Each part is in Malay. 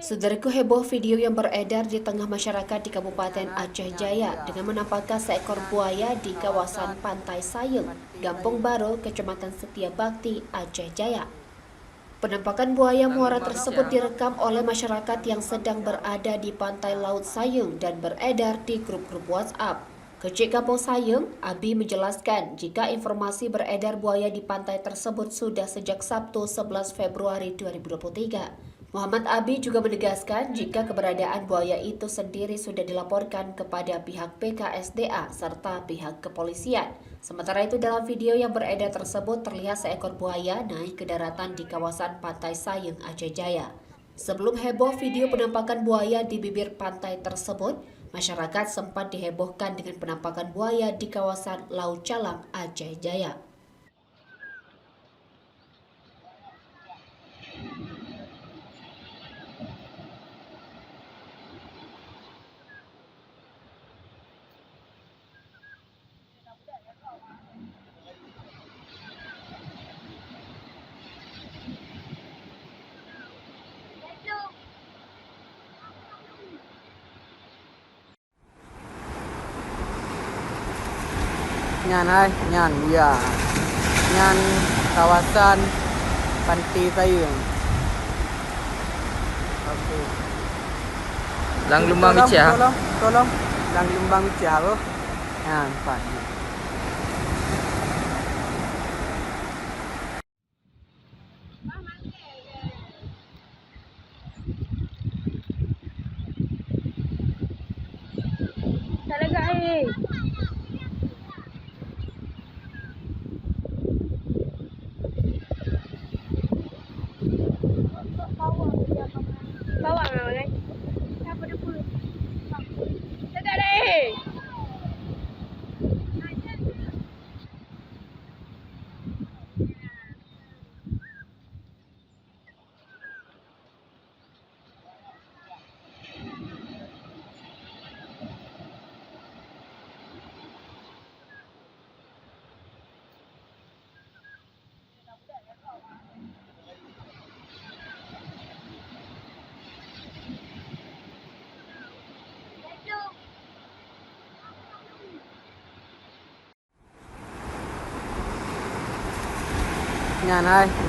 Saudaraku, heboh video yang beredar di tengah masyarakat di Kabupaten Aceh Jaya dengan menampakkan seekor buaya di kawasan Pantai Sayung, Gampong Baro, Kecamatan Setia Bakti, Aceh Jaya. Penampakan buaya muara tersebut direkam oleh masyarakat yang sedang berada di pantai Laut Sayung dan beredar di grup-grup WhatsApp. Kecik Kampung Sayung, Abi menjelaskan jika informasi beredar buaya di pantai tersebut sudah sejak Sabtu 11 Februari 2023. Muhammad Abi juga menegaskan jika keberadaan buaya itu sendiri sudah dilaporkan kepada pihak PKSDA serta pihak kepolisian. Sementara itu, dalam video yang beredar tersebut terlihat seekor buaya naik ke daratan di kawasan Pantai Sayung, Aceh Jaya. Sebelum heboh video penampakan buaya di bibir pantai tersebut, masyarakat sempat dihebohkan dengan penampakan buaya di kawasan Laut Calang, Aceh Jaya. Nyan ya. Nyan kawasan Pantai Sayung. Okey. Lang Lumbang Micah. Tolong. Lang Lumbang Micah tu. Nyan Pak. Talaga eh. Bawa nggak boleh? Siapa dia pun? Tak ada eh.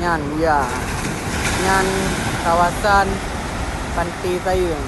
Nyan ya. Nyan kawasan Pantai Sayung.